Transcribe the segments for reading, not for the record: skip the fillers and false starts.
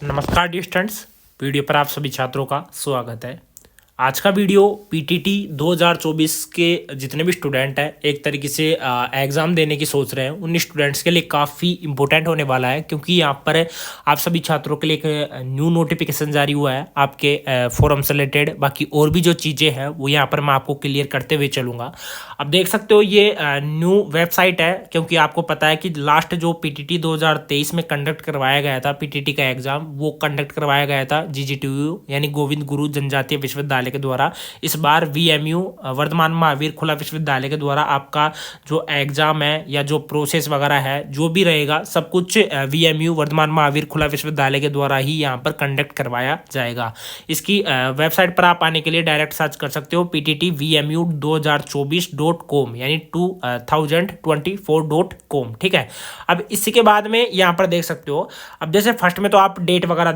नमस्कार dear students, video पर आप सभी छात्रों का स्वागत है। आज का वीडियो पीटीटी 2024 के जितने भी स्टूडेंट हैं एक तरीके से एग्ज़ाम देने की सोच रहे हैं उन स्टूडेंट्स के लिए काफ़ी इंपॉर्टेंट होने वाला है, क्योंकि यहाँ पर आप सभी छात्रों के लिए एक न्यू नोटिफिकेशन जारी हुआ है आपके फोरम से रिलेटेड। बाकी और भी जो चीज़ें हैं वो यहाँ पर मैं आपको क्लियर करते हुए चलूँगा। अब देख सकते हो ये न्यू वेबसाइट है, क्योंकि आपको पता है कि लास्ट जो पीटीटी 2023 में कंडक्ट करवाया गया था पीटीटी का एग्ज़ाम, वो कंडक्ट करवाया गया था जीजीटीयू यानी गोविंद गुरु जनजातीय विश्वविद्यालय के द्वारा। इस बार वीएमयू वर्धमान महावीर खुला विश्वविद्यालय के द्वारा आपका जो एग्ज़ाम है या जो प्रोसेस वगैरह है जो भी रहेगा सब कुछ वीएमयू वर्धमान महावीर खुला विश्वविद्यालय के द्वारा ही यहाँ पर कंडक्ट करवाया जाएगा। इसकी वेबसाइट पर आप आने के लिए डायरेक्ट सर्च कर सकते हो pttvmu2024.com यानी 2024.com। ठीक है, अब इसी के बाद में यहाँ पर देख सकते हो, अब जैसे फर्स्ट में तो आप डेट वगैरह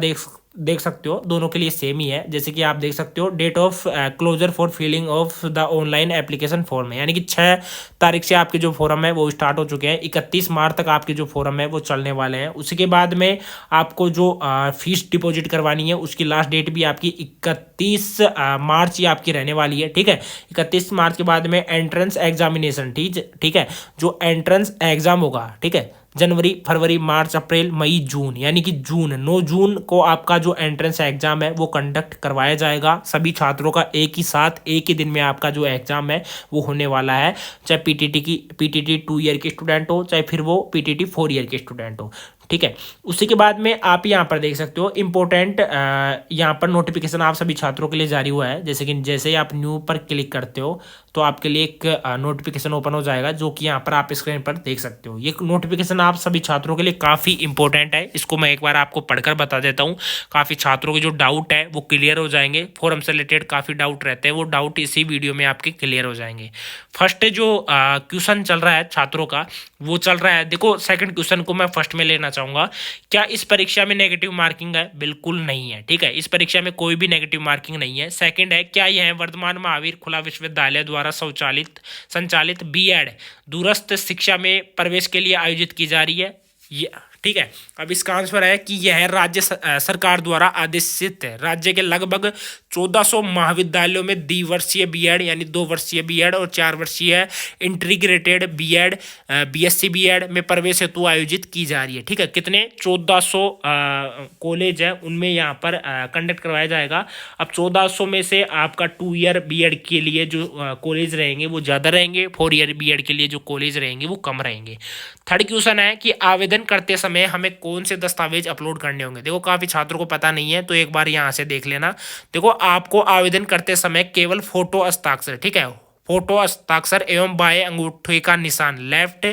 देख सकते हो, दोनों के लिए सेम ही है। जैसे कि आप देख सकते हो date of closure for filling of the online application form है, यानी कि 6 तारीख से आपके जो फॉर्म है वो स्टार्ट हो चुके हैं। 31 मार्च तक आपके जो फॉर्म है वो चलने वाले हैं। उसी के बाद में आपको जो फीस डिपॉजिट करवानी है उसकी लास्ट डेट भी आपकी 31 मार्च ही आपकी रहने वाली है। ठीक है, 31 मार्च के बाद में एंट्रेंस एग्जामिनेशन, ठीक है, जो एंट्रेंस एग्जाम होगा, ठीक है, जनवरी फरवरी मार्च अप्रैल मई जून, यानी कि 9 जून को आपका जो एंट्रेंस एग्जाम है वो कंडक्ट करवाया जाएगा। सभी छात्रों का एक ही साथ एक ही दिन में आपका जो एग्जाम है वो होने वाला है, चाहे पीटीटी 2 ईयर के स्टूडेंट हो चाहे फिर वो पीटीटी 4 ईयर के स्टूडेंट हो। ठीक है, उसी के बाद में आप यहाँ पर देख सकते हो इंपॉर्टेंट यहाँ पर नोटिफिकेशन आप सभी छात्रों के लिए जारी हुआ है। जैसे ही आप न्यू पर क्लिक करते हो तो आपके लिए एक नोटिफिकेशन ओपन हो जाएगा, जो कि यहाँ पर आप स्क्रीन पर देख सकते हो। ये नोटिफिकेशन आप सभी छात्रों के लिए काफ़ी इंपॉर्टेंट है, इसको मैं एक बार आपको पढ़कर बता देता हूँ। काफ़ी छात्रों के जो डाउट है वो क्लियर हो जाएंगे। फोरम से रिलेटेड काफ़ी डाउट रहते हैं, वो डाउट इसी वीडियो में आपके क्लियर हो जाएंगे। फर्स्ट जो क्वेश्चन चल रहा है छात्रों का वो चल रहा है, देखो सेकंड क्वेश्चन को मैं फर्स्ट में लेना चाहूँगा। क्या इस परीक्षा में नेगेटिव मार्किंग है? बिल्कुल नहीं है। ठीक है, इस परीक्षा में कोई भी नेगेटिव मार्किंग नहीं है। सेकंड है, क्या यह वर्धमान महावीर खुला विश्वविद्यालय द्वारा संचालित बीएड दूरस्थ शिक्षा में प्रवेश के लिए आयोजित की जा रही है? ठीक है, अब इसका आंसर है कि यह राज्य सरकार द्वारा आदेशित है। राज्य के लगभग 1400 महाविद्यालयों में द्विवर्षीय बीएड यानी 2 वर्षीय बीएड और 4 वर्षीय इंटीग्रेटेड बीएड बीएससी बीएड में प्रवेश हेतु आयोजित की जा रही है। ठीक है, कितने 1400 कॉलेज है उनमें यहाँ पर कंडक्ट करवाया जाएगा। अब 1400 में से आपका 2 ईयर बीएड के लिए जो कॉलेज रहेंगे वो ज़्यादा रहेंगे, 4 ईयर बीएड के लिए जो कॉलेज रहेंगे वो कम रहेंगे। थर्ड क्वेश्चन है कि आवेदन करते समय हमें कौन से दस्तावेज अपलोड करने होंगे? देखो काफ़ी छात्रों को पता नहीं है तो एक बार यहाँ से देख लेना। देखो आपको आवेदन करते समय केवल फोटो हस्ताक्षर, ठीक है, फोटो हस्ताक्षर एवं बाएं अंगूठे का निशान लेफ्ट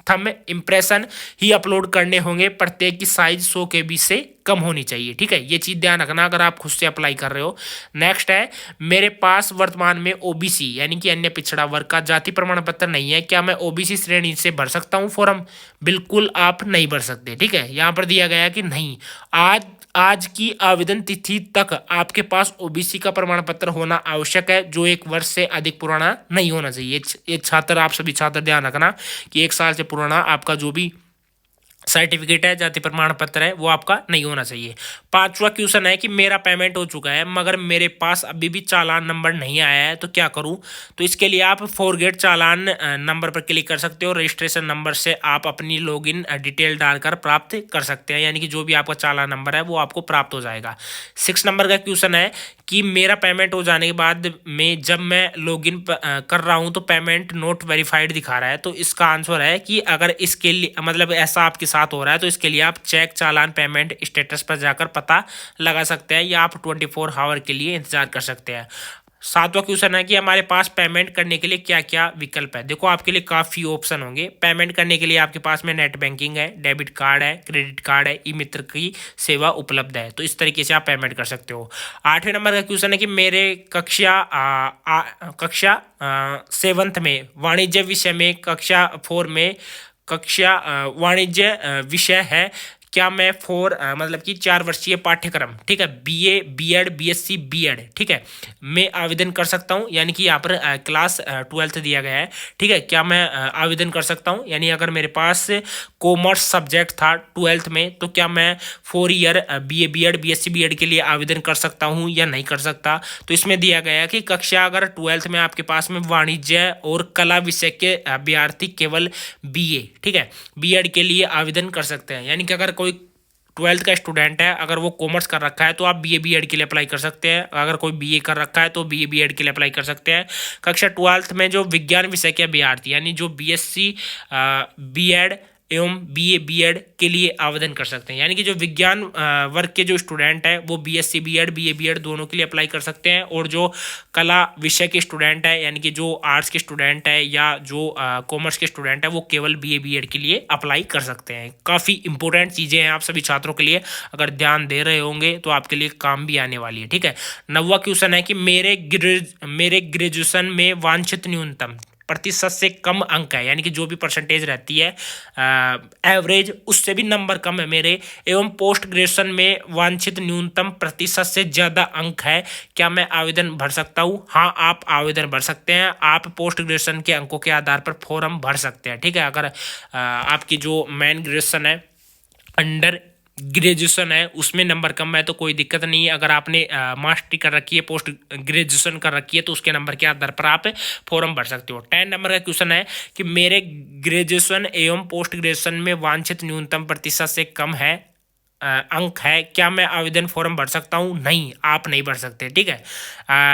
थंब इम्प्रेशन ही अपलोड करने होंगे। प्रत्येक की साइज 100 KB से कम होनी चाहिए। ठीक है, ये चीज़ ध्यान रखना अगर आप खुद से अप्लाई कर रहे हो। नेक्स्ट है, मेरे पास वर्तमान में ओबीसी यानी कि अन्य पिछड़ा वर्ग का जाति प्रमाण पत्र नहीं है, क्या मैं ओबीसी श्रेणी से भर सकता हूँ फॉर्म? बिल्कुल आप नहीं भर सकते। ठीक है, यहाँ पर दिया गया है कि नहीं, आज की आवेदन तिथि तक आपके पास ओबीसी का प्रमाण पत्र होना आवश्यक है, जो 1 वर्ष से अधिक पुराना नहीं होना चाहिए। ये छात्र, आप सभी छात्र ध्यान रखना कि 1 साल से पुराना आपका जो भी सर्टिफिकेट है, जाति प्रमाण पत्र है, वो आपका नहीं होना चाहिए। 5वां क्वेश्चन है कि मेरा पेमेंट हो चुका है मगर मेरे पास अभी भी चालान नंबर नहीं आया है, तो क्या करूं? तो इसके लिए आप फॉरगेट चालान नंबर पर क्लिक कर सकते हो। रजिस्ट्रेशन नंबर से आप अपनी लॉगिन डिटेल डालकर प्राप्त कर सकते हैं, यानी कि जो भी आपका चालान नंबर है वो आपको प्राप्त हो जाएगा। 6 नंबर का क्वेश्चन है कि मेरा पेमेंट हो जाने के बाद में जब मैं लॉगिन कर रहा हूं तो पेमेंट नोट वेरीफाइड दिखा रहा है। तो इसका आंसर है कि अगर इसके लिए मतलब ऐसा आपके साथ हो रहा है तो इसके लिए आप चेक चालान पेमेंट स्टेटस पर जाकर पता लगा सकते हैं, या आप 24 आवर के लिए इंतजार कर सकते हैं। 7वां क्वेश्चन है कि हमारे पास पेमेंट करने के लिए क्या क्या विकल्प है? देखो आपके लिए काफ़ी ऑप्शन होंगे। पेमेंट करने के लिए आपके पास में नेट बैंकिंग है, डेबिट कार्ड है, क्रेडिट कार्ड है, ई मित्र की सेवा उपलब्ध है, तो इस तरीके से आप पेमेंट कर सकते हो। 8वें नंबर का क्वेश्चन है कि मेरे कक्षा 7th में वाणिज्य विषय में, कक्षा 4 में वाणिज्य विषय है, क्या मैं मतलब कि 4 वर्षीय पाठ्यक्रम, ठीक है, BA B.Ed BSc B.Ed, ठीक है, मैं आवेदन कर सकता हूँ। यानी कि यहाँ पर क्लास 12th दिया गया है, ठीक है, क्या मैं आवेदन कर सकता हूँ? यानी अगर मेरे पास कॉमर्स सब्जेक्ट था 12th में, तो क्या मैं 4 year BA B.Ed BSc B.Ed के लिए आवेदन कर सकता हूँ या नहीं कर सकता? तो इसमें दिया गया है कि कक्षा अगर 12th में आपके पास में वाणिज्य और कला विषय के अभ्यर्थी केवल BA, ठीक है, B.Ed के लिए आवेदन कर सकते हैं। यानी कि अगर कोई 12th का स्टूडेंट है, अगर वो कॉमर्स कर रखा है तो आप BA B.Ed के लिए अप्लाई कर सकते हैं। अगर कोई BA कर रखा है तो BA B.Ed के लिए अप्लाई कर सकते हैं। कक्षा 12th में जो विज्ञान विषय के अभ्यर्थी, यानी जो BSc B.Ed एवं BA B.Ed के लिए आवेदन कर सकते हैं। यानी कि जो विज्ञान वर्ग के जो स्टूडेंट है वो BSc B.Ed BA B.Ed दोनों के लिए अप्लाई कर सकते हैं। और जो कला विषय के स्टूडेंट है, यानी कि जो आर्ट्स के स्टूडेंट है या जो कॉमर्स के स्टूडेंट है, वो केवल BA B.Ed के लिए अप्लाई कर सकते हैं। काफ़ी इंपॉर्टेंट चीज़ें हैं आप सभी छात्रों के लिए, अगर ध्यान दे रहे होंगे तो आपके लिए काम भी आने वाली है, ठीक है। 9वां क्वेश्चन है कि मेरे ग्रेजुएशन में वांछित न्यूनतम प्रतिशत से कम अंक है, यानी कि जो भी परसेंटेज रहती है एवरेज, उससे भी नंबर कम है मेरे, एवं पोस्ट ग्रेजुएशन में वांछित न्यूनतम प्रतिशत से ज़्यादा अंक है, क्या मैं आवेदन भर सकता हूँ? हाँ, आप आवेदन भर सकते हैं। आप पोस्ट ग्रेजुएशन के अंकों के आधार पर फॉर्म भर सकते हैं, ठीक है। अगर आपकी जो मेन ग्रेजुएशन है, अंडर ग्रेजुएशन है, उसमें नंबर कम है तो कोई दिक्कत नहीं है। अगर आपने मास्टरी कर रखी है, पोस्ट ग्रेजुएशन कर रखी है, तो उसके नंबर के आधार पर आप फॉर्म भर सकते हो। 10 नंबर का क्वेश्चन है कि मेरे ग्रेजुएशन एवं पोस्ट ग्रेजुएशन में वांछित न्यूनतम प्रतिशत से कम है अंक है, क्या मैं आवेदन फॉर्म भर सकता हूँ? नहीं, आप नहीं भर सकते, ठीक है।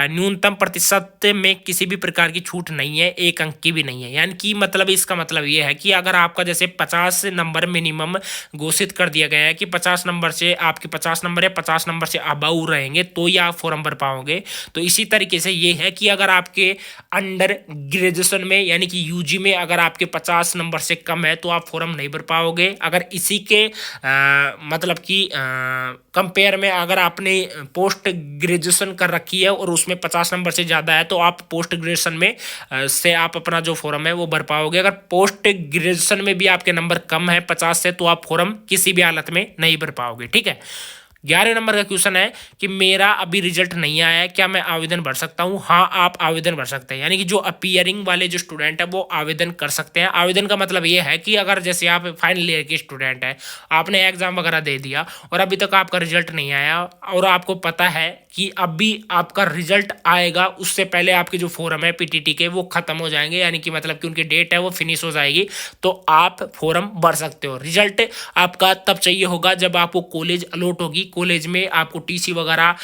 न्यूनतम प्रतिशत में किसी भी प्रकार की छूट नहीं है, 1 अंक की भी नहीं है। यानी कि मतलब इसका मतलब ये है कि अगर आपका जैसे 50 नंबर मिनिमम घोषित कर दिया गया है कि 50 नंबर से आपके 50 नंबर है, 50 नंबर से अबव रहेंगे तो ही आप फॉर्म भर पाओगे। तो इसी तरीके से ये है कि अगर आपके अंडर ग्रेजुएशन में, यानी कि UG में अगर आपके 50 नंबर से कम है तो आप फॉर्म नहीं भर पाओगे। अगर इसी के मतलब कि कंपेयर में अगर आपने पोस्ट ग्रेजुएशन कर रखी है और उसमें 50 नंबर से ज़्यादा है तो आप पोस्ट ग्रेजुएशन में से आप अपना जो फॉर्म है वो भर पाओगे। अगर पोस्ट ग्रेजुएशन में भी आपके नंबर कम है 50 से, तो आप फॉर्म किसी भी हालत में नहीं भर पाओगे, ठीक है। 11 नंबर का क्वेश्चन है कि मेरा अभी रिजल्ट नहीं आया है, क्या मैं आवेदन भर सकता हूँ? हाँ, आप आवेदन भर सकते हैं। यानी कि जो अपीयरिंग वाले जो स्टूडेंट है वो आवेदन कर सकते हैं। आवेदन का मतलब ये है कि अगर जैसे आप फाइनल ईयर के स्टूडेंट है, आपने एग्जाम वगैरह दे दिया और अभी तक आपका रिजल्ट नहीं आया और आपको पता है कि अभी आपका रिजल्ट आएगा, उससे पहले आपके जो फॉर्म है PTT के वो खत्म हो जाएंगे, यानी कि मतलब कि उनकी डेट है वो फिनिश हो जाएगी, तो आप फॉर्म भर सकते हो। रिजल्ट आपका तब चाहिए होगा जब आपको कॉलेज अलॉट होगी, कॉलेज में आपको TC वगैरह,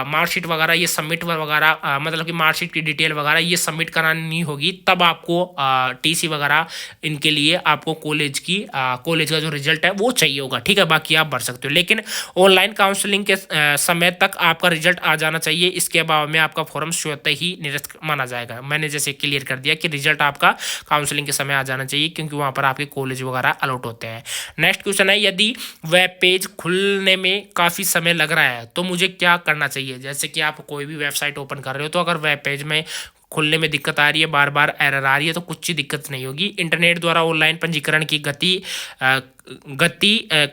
मार्कशीट वगैरह ये सबमिट वगैरह, मतलब कि मार्कशीट की डिटेल वगैरह ये सबमिट करानी होगी, तब आपको TC वगैरह इनके लिए आपको कॉलेज का जो रिजल्ट है वो चाहिए होगा, ठीक है। बाकी आप भर सकते हो, लेकिन ऑनलाइन काउंसलिंग के समय तक आपका रिजल्ट आ जाना चाहिए। इसके अभाव में आपका फॉर्म स्वतः ही निरस्त माना जाएगा। मैंने जैसे क्लियर कर दिया कि रिजल्ट आपका काउंसलिंग के समय आ जाना चाहिए, क्योंकि वहां पर आपके कॉलेज वगैरह अलॉट होते हैं। नेक्स्ट क्वेश्चन है, यदि वेब पेज खुलने में काफ़ी समय लग रहा है तो मुझे क्या करना चाहिए? जैसे कि आप कोई भी वेबसाइट ओपन कर रहे हो, तो अगर वेब पेज में खुलने में दिक्कत आ रही है, बार बार एरर आ रही है, तो कुछ ही दिक्कत नहीं होगी। इंटरनेट द्वारा ऑनलाइन पंजीकरण की गति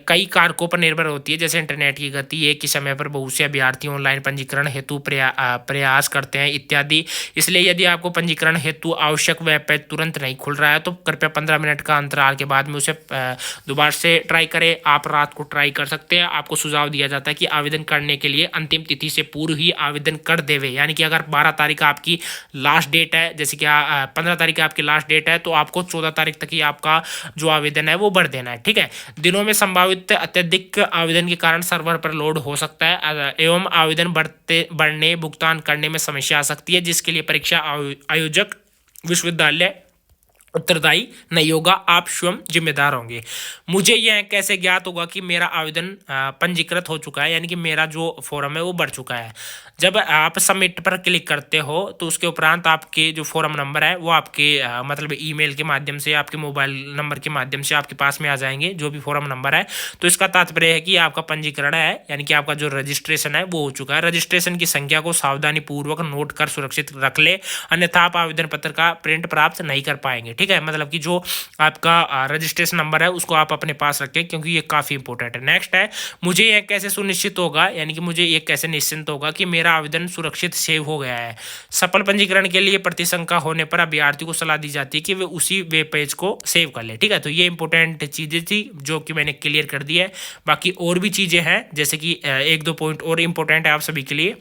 कई कारकों पर निर्भर होती है। जैसे इंटरनेट की गति, एक ही समय पर बहुत से अभ्यर्थी ऑनलाइन पंजीकरण हेतु प्रयास करते हैं इत्यादि। इसलिए यदि आपको पंजीकरण हेतु आवश्यक वेब पेज तुरंत नहीं खुल रहा है तो कृपया 15 मिनट का अंतराल के बाद में उसे दोबारा से ट्राई करें। आप रात को ट्राई कर सकते हैं। आपको सुझाव दिया जाता है कि आवेदन करने के लिए अंतिम तिथि से पूर्व ही आवेदन कर देवे। यानी कि अगर 12 तारीख आपकी लास्ट डेट है, जैसे कि 15 तारीख आपकी लास्ट डेट है, तो आपको 14 तारीख तक ही आपका जो आवेदन है वो भर देना है, ठीक है। दिनों में संभावित अत्यधिक आवेदन के कारण सर्वर पर लोड हो सकता है एवं आवेदन बढ़ने भुगतान करने में समस्या आ सकती है, जिसके लिए परीक्षा आयोजक विश्वविद्यालय उत्तरदायी नहीं होगा, आप स्वयं जिम्मेदार होंगे। मुझे यह कैसे ज्ञात होगा कि मेरा आवेदन पंजीकृत हो चुका है, यानी कि मेरा जो फॉर्म है वो भर चुका है? जब आप सबमिट पर क्लिक करते हो तो उसके उपरांत आपके जो फॉर्म नंबर है वो आपके मतलब ईमेल के माध्यम से, आपके मोबाइल नंबर के माध्यम से आपके पास में आ जाएंगे, जो भी फॉर्म नंबर है। तो इसका तात्पर्य है कि आपका पंजीकरण है, यानी कि आपका जो रजिस्ट्रेशन है वो हो चुका है। रजिस्ट्रेशन की संख्या को सावधानी पूर्वक नोट कर सुरक्षित रख ले, अन्यथा आप आवेदन पत्र का प्रिंट प्राप्त नहीं कर पाएंगे, ठीक ठीक है, मतलब कि जो आपका रजिस्ट्रेशन नंबर है उसको आप अपने पास रखें, क्योंकि ये काफ़ी इंपॉर्टेंट है। नेक्स्ट है, मुझे यह कैसे सुनिश्चित होगा, यानी कि मुझे ये कैसे निश्चिंत होगा कि मेरा आवेदन सुरक्षित सेव हो गया है। सफल पंजीकरण के लिए प्रतिशंका होने पर अभ्यर्थी को सलाह दी जाती है कि वे उसी वेब पेज को सेव कर ले। ठीक है, तो ये इंपॉर्टेंट चीज़ें थी जो कि मैंने क्लियर कर दी है। बाकी और भी चीज़ें हैं, जैसे कि एक दो पॉइंट और इंपॉर्टेंट है आप सभी के लिए,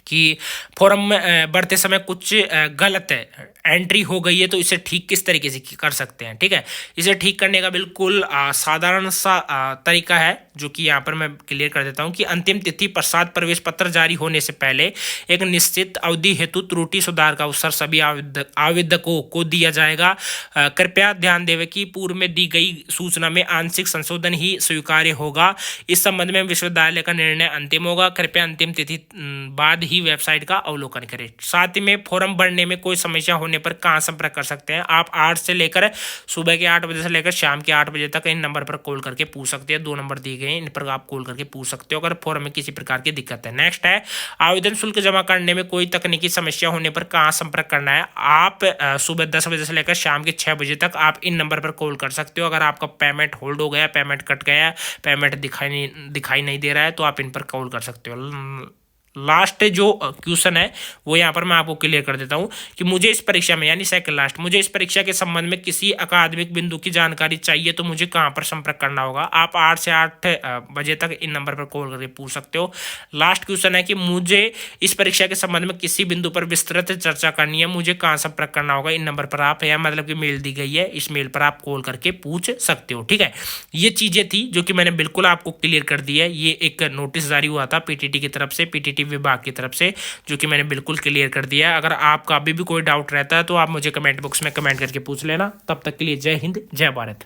कि फॉर्म में भरते समय कुछ गलत है एंट्री हो गई है, तो इसे ठीक किस तरीके से कर सकते हैं। ठीक है, इसे ठीक करने का बिल्कुल साधारण सा तरीका है, जो कि यहाँ पर मैं क्लियर कर देता हूँ कि अंतिम तिथि पश्चात प्रवेश पत्र जारी होने से पहले एक निश्चित अवधि हेतु त्रुटि सुधार का अवसर सभी आवेदकों को दिया जाएगा। कृपया ध्यान देवे कि पूर्व में दी गई सूचना में आंशिक संशोधन ही स्वीकार्य होगा। इस संबंध में विश्वविद्यालय का निर्णय अंतिम होगा। कृपया अंतिम तिथि बाद ही वेबसाइट का अवलोकन करें। साथ ही में फॉर्म भरने में कोई समस्या होने पर कहां संपर्क कर सकते हैं, आप 8 से लेकर सुबह के 8 बजे से लेकर शाम के 8 बजे तक इन नंबर पर कॉल करके पूछ सकते हैं। 2 नंबर दिए गए हैं, इन पर आप कॉल करके पूछ सकते हो अगर फॉर्म में किसी प्रकार की दिक्कत है। नेक्स्ट है, आवेदन शुल्क जमा करने में कोई तकनीकी समस्या होने पर कहां संपर्क करना है, आप सुबह 10 बजे से लेकर शाम के 6 बजे तक आप इन नंबर पर कॉल कर सकते हो। अगर आपका पेमेंट होल्ड हो गया, पेमेंट कट गया, पेमेंट दिखाई नहीं दे रहा है, तो आप इन पर कॉल कर सकते हो। लास्ट जो क्वेश्चन है वो यहाँ पर मैं आपको क्लियर कर देता हूँ कि मुझे इस परीक्षा में, यानी सेकंड लास्ट, मुझे इस परीक्षा के संबंध में किसी अकादमिक बिंदु की जानकारी चाहिए तो मुझे कहाँ पर संपर्क करना होगा। आप 8 से 8 बजे तक इन नंबर पर कॉल करके पूछ सकते हो। लास्ट क्वेश्चन है कि मुझे इस परीक्षा के संबंध में किसी बिंदु पर विस्तृत चर्चा करनी है, मुझे कहाँ संपर्क करना होगा। इन नंबर पर आप, या मतलब कि मेल दी गई है, इस मेल पर आप कॉल करके पूछ सकते हो। ठीक है, ये चीज़ें थी जो कि मैंने बिल्कुल आपको क्लियर कर दी है। ये एक नोटिस जारी हुआ था पीटीटी की तरफ से, पीटीटी विभाग की तरफ से, जो कि मैंने बिल्कुल क्लियर कर दिया है। अगर आपका अभी भी कोई डाउट रहता है तो आप मुझे कमेंट बॉक्स में कमेंट करके पूछ लेना। तब तक के लिए जय हिंद, जय भारत।